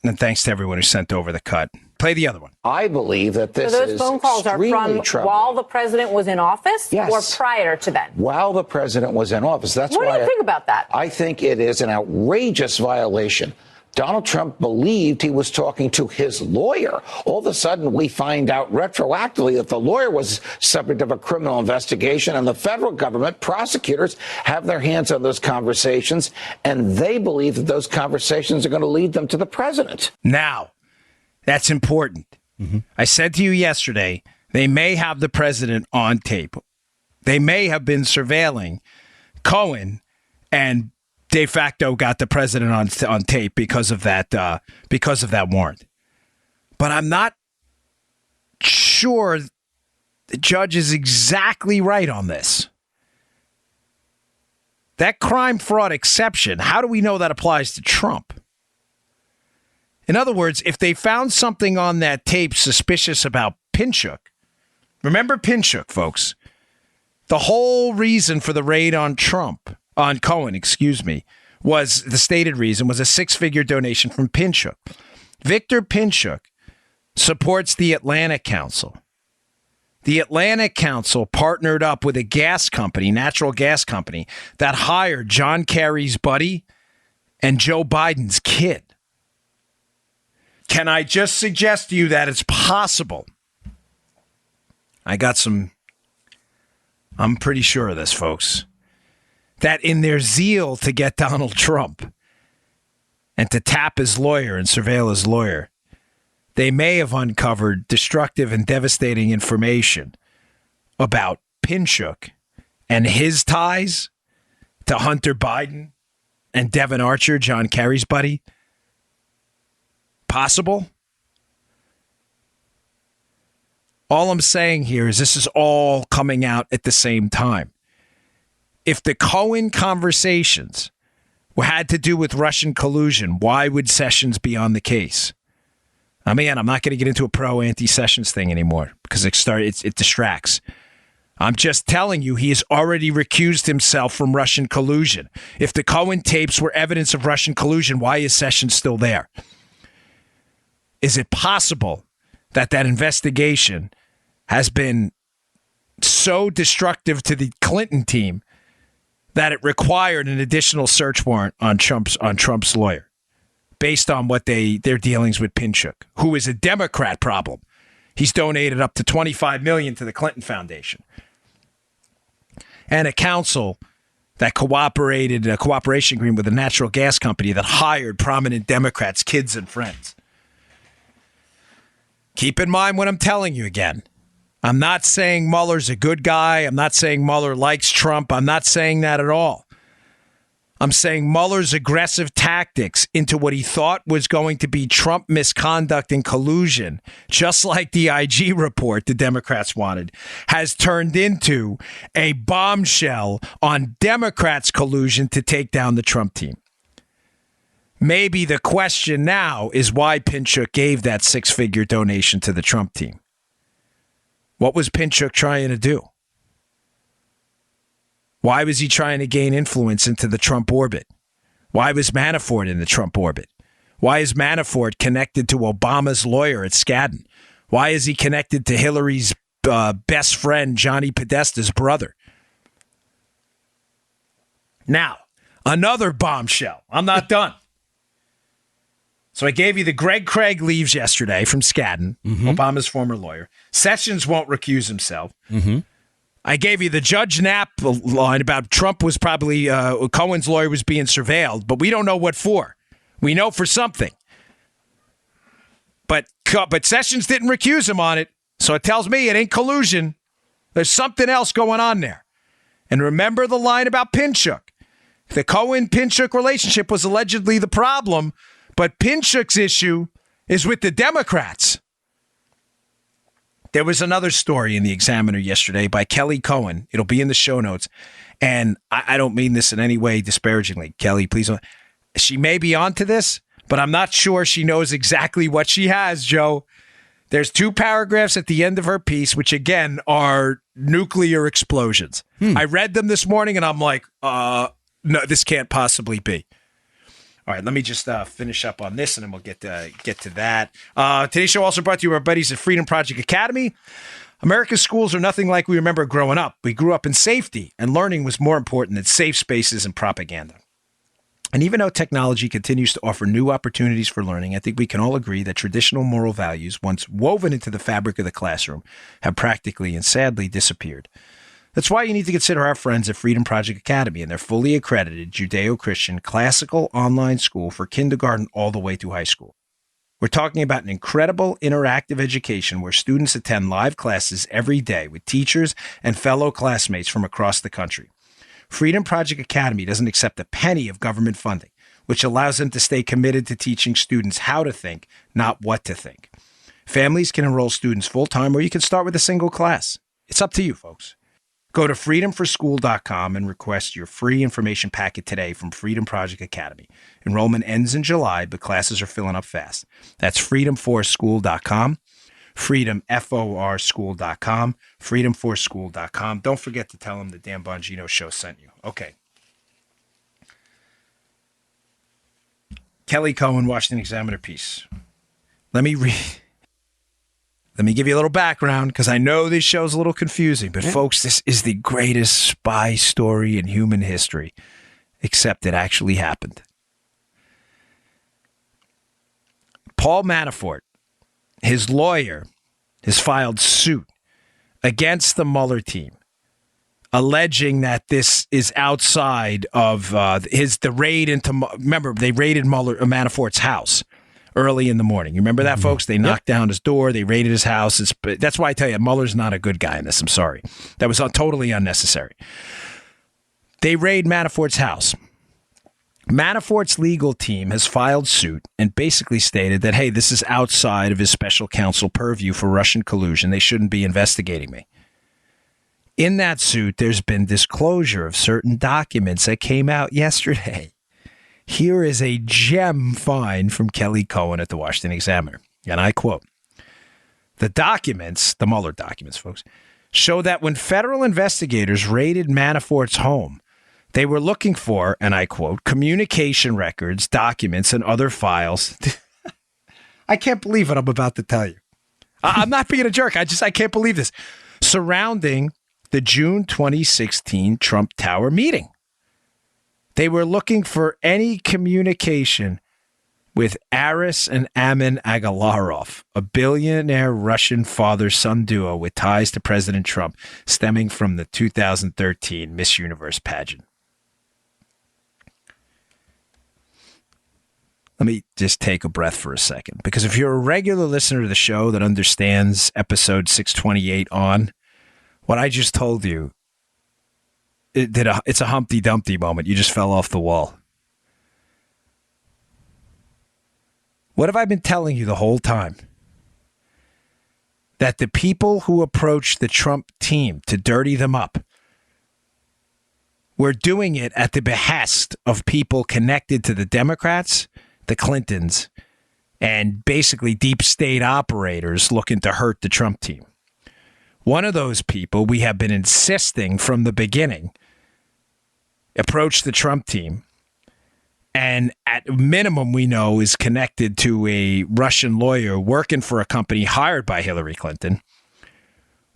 And thanks to everyone who sent over the cut. Play the other one. I believe that this is so those phone calls are from troubling. While the president was in office, yes, or prior to that? While the president was in office. That's what why do you think about that? I think it is an outrageous violation Donald Trump believed he was talking to his lawyer. All of a sudden, we find out retroactively that the lawyer was subject of a criminal investigation, and the federal government, prosecutors, have their hands on those conversations, and they believe that those conversations are going to lead them to the president. Now, that's important. I said to you yesterday, they may have the president on tape. They may have been surveilling Cohen and de facto got the president on tape because of that warrant. But I'm not sure the judge is exactly right on this. That crime fraud exception, how do we know that applies to Trump? In other words, if they found something on that tape suspicious about Pinchuk, remember Pinchuk, folks, the whole reason for the raid on Cohen, was the stated reason was a 6-figure donation from Pinchuk. Victor Pinchuk supports the Atlantic Council. The Atlantic Council partnered up with a gas company, natural gas company, that hired John Kerry's buddy and Joe Biden's kid. Can I just suggest to you that it's possible? I'm pretty sure of this, folks, that in their zeal to get Donald Trump and to tap his lawyer and surveil his lawyer, they may have uncovered destructive and devastating information about Pinchuk and his ties to Hunter Biden and Devin Archer, John Kerry's buddy. Possible? All I'm saying here is this is all coming out at the same time. If the Cohen conversations had to do with Russian collusion, why would Sessions be on the case? I mean, I'm not going to get into a pro-anti-Sessions thing anymore because it distracts. I'm just telling you, he has already recused himself from Russian collusion. If the Cohen tapes were evidence of Russian collusion, why is Sessions still there? Is it possible that investigation has been so destructive to the Clinton team that it required an additional search warrant on Trump's lawyer based on what their dealings with Pinchuk, who is a Democrat problem? He's donated up to $25 million to the Clinton Foundation. And a council that cooperated, a cooperation agreement with a natural gas company that hired prominent Democrats, kids and friends. Keep in mind what I'm telling you again. I'm not saying Mueller's a good guy. I'm not saying Mueller likes Trump. I'm not saying that at all. I'm saying Mueller's aggressive tactics into what he thought was going to be Trump misconduct and collusion, just like the IG report the Democrats wanted, has turned into a bombshell on Democrats' collusion to take down the Trump team. Maybe the question now is why Pinchuk gave that 6-figure donation to the Trump team. What was Pinchuk trying to do? Why was he trying to gain influence into the Trump orbit? Why was Manafort in the Trump orbit? Why is Manafort connected to Obama's lawyer at Skadden? Why is he connected to Hillary's best friend, Johnny Podesta's brother? Now, another bombshell. I'm not done. So I gave you the Greg Craig leaves yesterday from Skadden, Obama's former lawyer. Sessions won't recuse himself. I gave you the Judge Knapp line about Trump was probably, Cohen's lawyer was being surveilled, but we don't know what for. We know for something. But Sessions didn't recuse him on it, so it tells me it ain't collusion. There's something else going on there. And remember the line about Pinchuk. The Cohen-Pinchuk relationship was allegedly the problem, but Pinchuk's issue is with the Democrats. There was another story in the Examiner yesterday by Kelly Cohen. It'll be in the show notes. And I don't mean this in any way disparagingly. Kelly, please don't. She may be onto this, but I'm not sure she knows exactly what she has, Joe. There's 2 paragraphs at the end of her piece, which, again, are nuclear explosions. I read them this morning, and I'm like, no, this can't possibly be. All right, let me just finish up on this, and then we'll get to that. Today's show also brought to you by our buddies at Freedom Project Academy. America's schools are nothing like we remember growing up. We grew up in safety, and learning was more important than safe spaces and propaganda. And even though technology continues to offer new opportunities for learning, I think we can all agree that traditional moral values, once woven into the fabric of the classroom, have practically and sadly disappeared. That's why you need to consider our friends at Freedom Project Academy and their fully accredited Judeo-Christian classical online school for kindergarten all the way through high school. We're talking about an incredible interactive education where students attend live classes every day with teachers and fellow classmates from across the country. Freedom Project Academy doesn't accept a penny of government funding, which allows them to stay committed to teaching students how to think, not what to think. Families can enroll students full-time, or you can start with a single class. It's up to you, folks. Go to freedomforschool.com and request your free information packet today from Freedom Project Academy. Enrollment ends in July, but classes are filling up fast. That's freedomforschool.com, freedomforschool.com, freedomforschool.com. Don't forget to tell them the Dan Bongino Show sent you. Okay. Kelly Cohen, Washington Examiner piece. Let me give you a little background because I know this show's a little confusing, but folks, this is the greatest spy story in human history, except it actually happened. Paul Manafort, his lawyer, has filed suit against the Mueller team, alleging that this is outside of the raid into. Remember, they raided Manafort's house early in the morning. You remember that, folks? They knocked down his door. They raided his house. That's why I tell you, Mueller's not a good guy in this. I'm sorry. That was totally unnecessary. They raid Manafort's house. Manafort's legal team has filed suit and basically stated that, hey, this is outside of his special counsel purview for Russian collusion. They shouldn't be investigating me. In that suit, there's been disclosure of certain documents that came out yesterday. Here is a gem find from Kelly Cohen at the Washington Examiner. And I quote, the documents, the Mueller documents, folks, show that when federal investigators raided Manafort's home, they were looking for, and I quote, communication records, documents, and other files. I can't believe what I'm about to tell you. I'm not being a jerk. I can't believe this. Surrounding the June 2016 Trump Tower meeting. They were looking for any communication with Aris and Amin Agalarov, a billionaire Russian father-son duo with ties to President Trump, stemming from the 2013 Miss Universe pageant. Let me just take a breath for a second, because if you're a regular listener to the show that understands episode 628 on, what I just told you, it's a Humpty Dumpty moment. You just fell off the wall. What have I been telling you the whole time? That the people who approached the Trump team to dirty them up were doing it at the behest of people connected to the Democrats, the Clintons, and basically deep state operators looking to hurt the Trump team. One of those people we have been insisting from the beginning approached the Trump team, and at minimum we know is connected to a Russian lawyer working for a company hired by Hillary Clinton,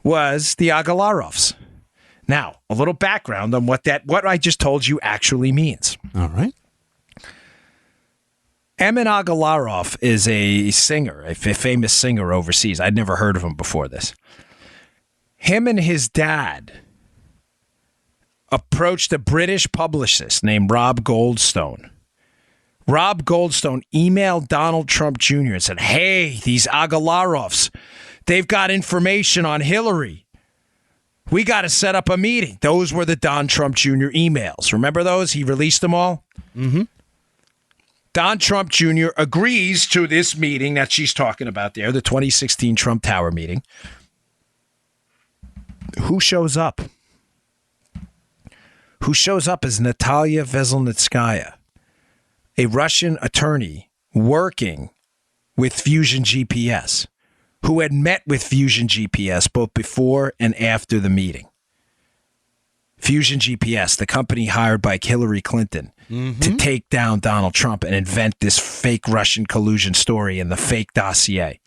was the Agalarovs. Now, a little background on what I just told you actually means. All right. Emin Agalarov is a singer, a famous singer overseas. I'd never heard of him before this. Him and his dad approached a British publicist named Rob Goldstone. Rob Goldstone emailed Donald Trump Jr. and said, hey, these Agalarovs, they've got information on Hillary. We got to set up a meeting. Those were the Don Trump Jr. emails. Remember those? He released them all? Mm-hmm. Don Trump Jr. agrees to this meeting that she's talking about there, the 2016 Trump Tower meeting. Who shows up? Who shows up is Natalia Veselnitskaya, a Russian attorney working with Fusion GPS, who had met with Fusion GPS both before and after the meeting. Fusion GPS, the company hired by Hillary Clinton to take down Donald Trump and invent this fake Russian collusion story and the fake dossier.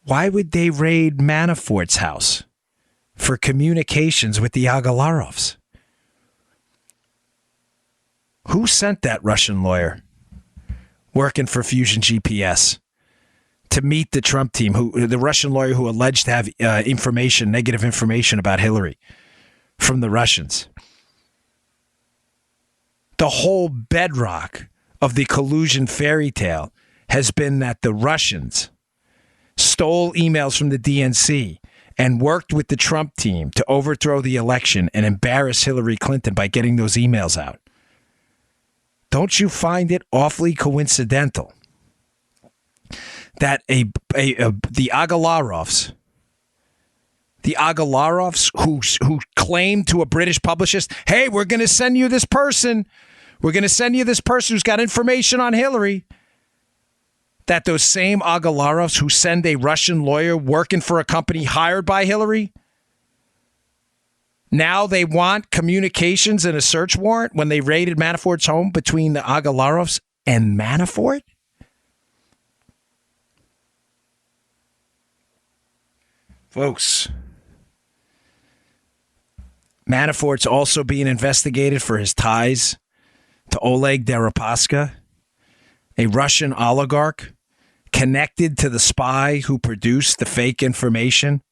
Why would they raid Manafort's house? For communications with the Agalarovs. Who sent that Russian lawyer working for Fusion GPS to meet the Trump team? The Russian lawyer who alleged to have negative information about Hillary from the Russians. The whole bedrock of the collusion fairy tale has been that the Russians stole emails from the DNC and worked with the Trump team to overthrow the election and embarrass Hillary Clinton by getting those emails out. Don't you find it awfully coincidental that the Agalarovs who claimed to a British publicist, hey, we're going to send you this person. We're going to send you this person who's got information on Hillary. That those same Agalarovs who send a Russian lawyer working for a company hired by Hillary, now they want communications and a search warrant when they raided Manafort's home between the Agalarovs and Manafort? Folks, Manafort's also being investigated for his ties to Oleg Deripaska, a Russian oligarch connected to the spy who produced the fake information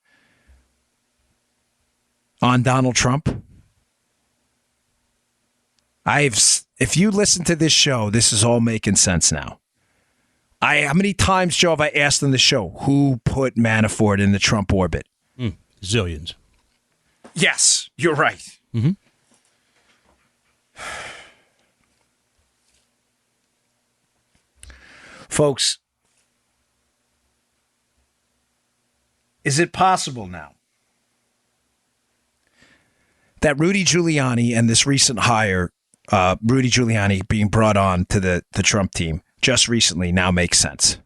on Donald Trump. If you listen to this show, this is all making sense now. How many times, Joe, have I asked on the show, who put Manafort in the Trump orbit? Zillions. Yes, you're right. Mm-hmm. Folks, is it possible now that Rudy Giuliani and this recent hire, Rudy Giuliani being brought on to the Trump team just recently, now makes sense?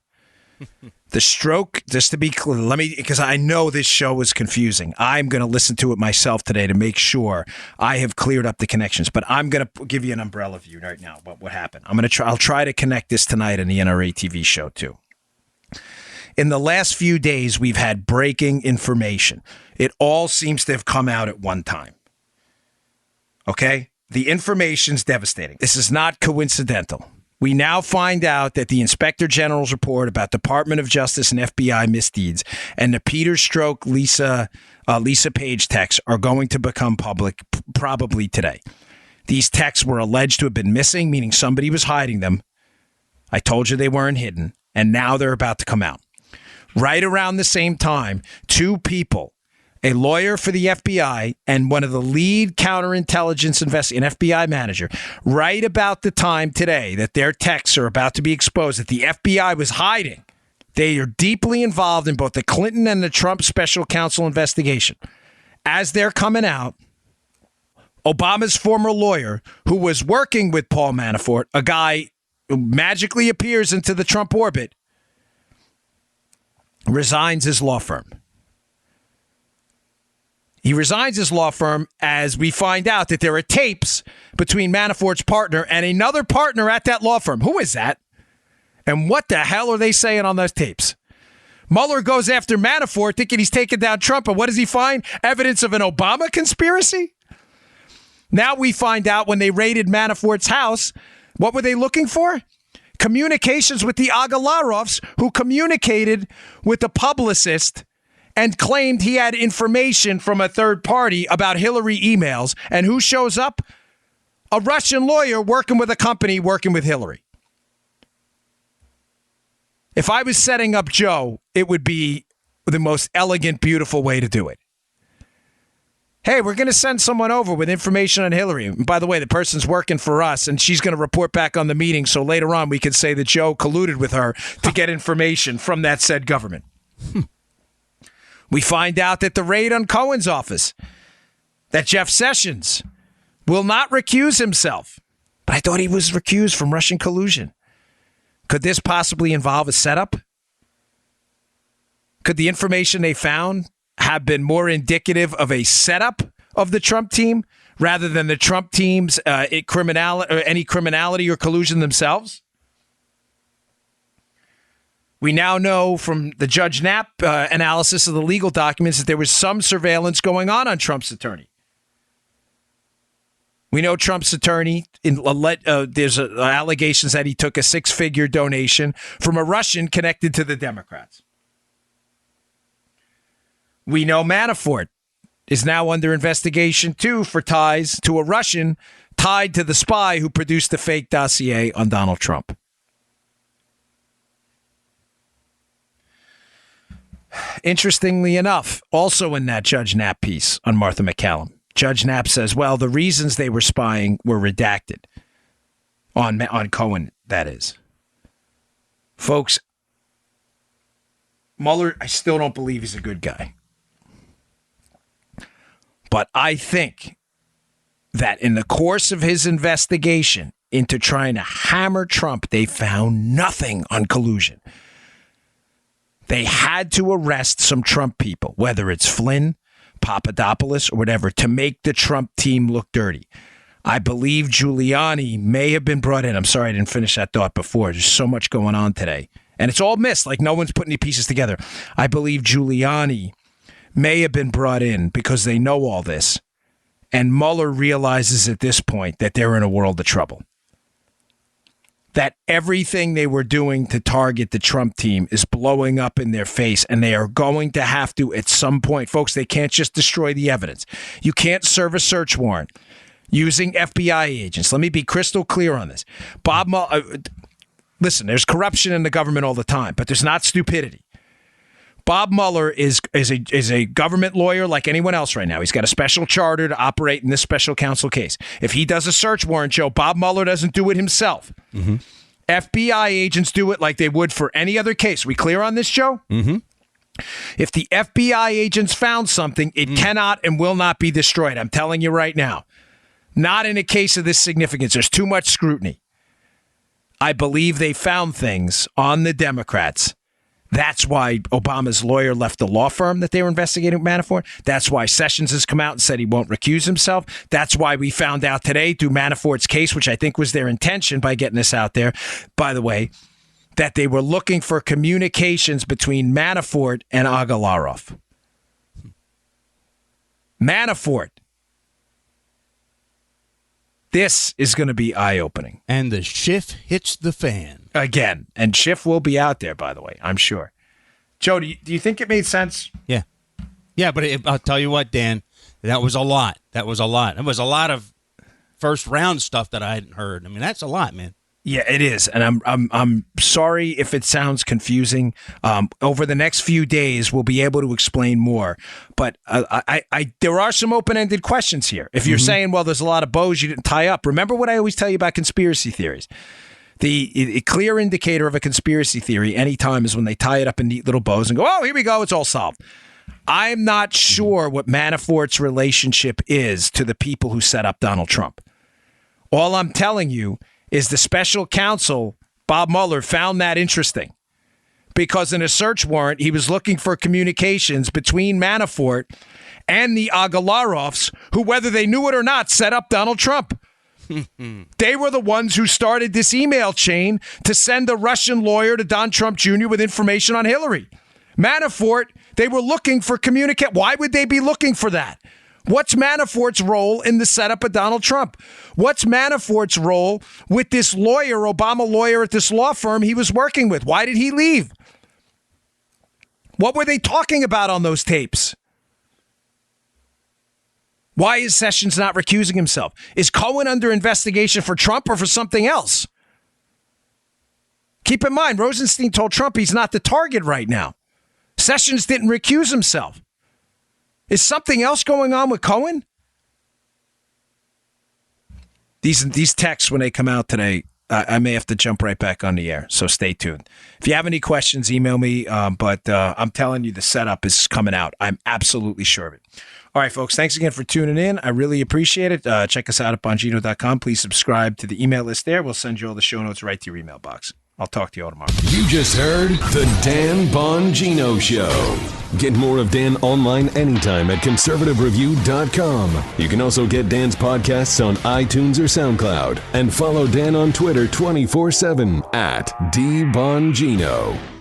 The stroke, just to be clear, because I know this show was confusing. I'm going to listen to it myself today to make sure I have cleared up the connections. But I'm going to give you an umbrella view right now about what happened. I'll try to connect this tonight in the NRA TV show too. In the last few days, we've had breaking information. It all seems to have come out at one time. Okay? The information's devastating. This is not coincidental. We now find out that the Inspector General's report about Department of Justice and FBI misdeeds and the Peter Strzok, Lisa Page texts are going to become public probably today. These texts were alleged to have been missing, meaning somebody was hiding them. I told you they weren't hidden, and now they're about to come out. Right around the same time, two people, a lawyer for the FBI and one of the lead counterintelligence investigators, an FBI manager, right about the time today that their texts are about to be exposed, that the FBI was hiding. They are deeply involved in both the Clinton and the Trump special counsel investigation. As they're coming out, Obama's former lawyer, who was working with Paul Manafort, a guy who magically appears into the Trump orbit, resigns his law firm. He resigns his law firm as we find out that there are tapes between Manafort's partner and another partner at that law firm. Who is that? And what the hell are they saying on those tapes? Mueller goes after Manafort thinking he's taking down Trump, and what does he find? Evidence of an Obama conspiracy? Now we find out when they raided Manafort's house, what were they looking for? Communications with the Agalarovs, who communicated with the publicist and claimed he had information from a third party about Hillary emails. And who shows up? A Russian lawyer working with a company working with Hillary. If I was setting up Joe, it would be the most elegant, beautiful way to do it. Hey, we're going to send someone over with information on Hillary. And by the way, the person's working for us, and she's going to report back on the meeting. So later on, we can say that Joe colluded with her to get information from that said government. We find out that the raid on Cohen's office, that Jeff Sessions will not recuse himself. But I thought he was recused from Russian collusion. Could this possibly involve a setup? Could the information they found have been more indicative of a setup of the Trump team rather than the Trump team's criminality or any criminality or collusion themselves? We now know from the Judge Knapp analysis of the legal documents that there was some surveillance going on Trump's attorney. We know Trump's attorney, there's allegations that he took a 6-figure donation from a Russian connected to the Democrats. We know Manafort is now under investigation, too, for ties to a Russian tied to the spy who produced the fake dossier on Donald Trump. Interestingly enough, also in that Judge Knapp piece on Martha McCallum, Judge Knapp says, well, the reasons they were spying were redacted on Cohen, that is. Folks, Mueller, I still don't believe he's a good guy. But I think that in the course of his investigation into trying to hammer Trump, they found nothing on collusion. They had to arrest some Trump people, whether it's Flynn, Papadopoulos, or whatever, to make the Trump team look dirty. I believe Giuliani may have been brought in. I'm sorry I didn't finish that thought before. There's so much going on today. And it's all missed, like no one's putting any pieces together. I believe Giuliani may have been brought in because they know all this. And Mueller realizes at this point that they're in a world of trouble. That everything they were doing to target the Trump team is blowing up in their face, and they are going to have to at some point. Folks, they can't just destroy the evidence. You can't serve a search warrant using FBI agents. Let me be crystal clear on this. Bob Mueller, listen, there's corruption in the government all the time, but there's not stupidity. Bob Mueller is a government lawyer like anyone else right now. He's got a special charter to operate in this special counsel case. If he does a search warrant, Joe, Bob Mueller doesn't do it himself. Mm-hmm. FBI agents do it like they would for any other case. We clear on this, Joe? Mm-hmm. If the FBI agents found something, it cannot and will not be destroyed. I'm telling you right now. Not in a case of this significance. There's too much scrutiny. I believe they found things on the Democrats. That's why Obama's lawyer left the law firm that they were investigating Manafort. That's why Sessions has come out and said he won't recuse himself. That's why we found out today through Manafort's case, which I think was their intention by getting this out there, by the way, that they were looking for communications between Manafort and Agalarov. Manafort. This is going to be eye-opening. And the shift hits the fan. Again. And Schiff will be out there, by the way, I'm sure. Joe, do you think it made sense? Yeah. Yeah, but I'll tell you what, Dan, that was a lot. That was a lot. It was a lot of first-round stuff that I hadn't heard. I mean, that's a lot, man. Yeah, it is, and I'm sorry if it sounds confusing. Over the next few days, we'll be able to explain more. But there are some open-ended questions here. If you're saying, well, there's a lot of bows you didn't tie up, remember what I always tell you about conspiracy theories. The clear indicator of a conspiracy theory anytime is when they tie it up in neat little bows and go, oh, here we go, it's all solved. I'm not sure what Manafort's relationship is to the people who set up Donald Trump. All I'm telling you is the special counsel, Bob Mueller, found that interesting because in a search warrant, he was looking for communications between Manafort and the Agalarovs, who, whether they knew it or not, set up Donald Trump. They were the ones who started this email chain to send a Russian lawyer to Don Trump Jr. with information on Hillary. Manafort, they were looking for communicate. Why would they be looking for that? What's Manafort's role in the setup of Donald Trump? What's Manafort's role with this lawyer, Obama lawyer at this law firm he was working with? Why did he leave? What were they talking about on those tapes? Why is Sessions not recusing himself? Is Cohen under investigation for Trump or for something else? Keep in mind, Rosenstein told Trump he's not the target right now. Sessions didn't recuse himself. Is something else going on with Cohen? These texts, when they come out today, I may have to jump right back on the air, so stay tuned. If you have any questions, email me, but I'm telling you the setup is coming out. I'm absolutely sure of it. All right, folks, thanks again for tuning in. I really appreciate it. Check us out at Bongino.com. Please subscribe to the email list there. We'll send you all the show notes right to your email box. I'll talk to you all tomorrow. You just heard The Dan Bongino Show. Get more of Dan online anytime at conservativereview.com. You can also get Dan's podcasts on iTunes or SoundCloud. And follow Dan on Twitter 24/7 at DBongino.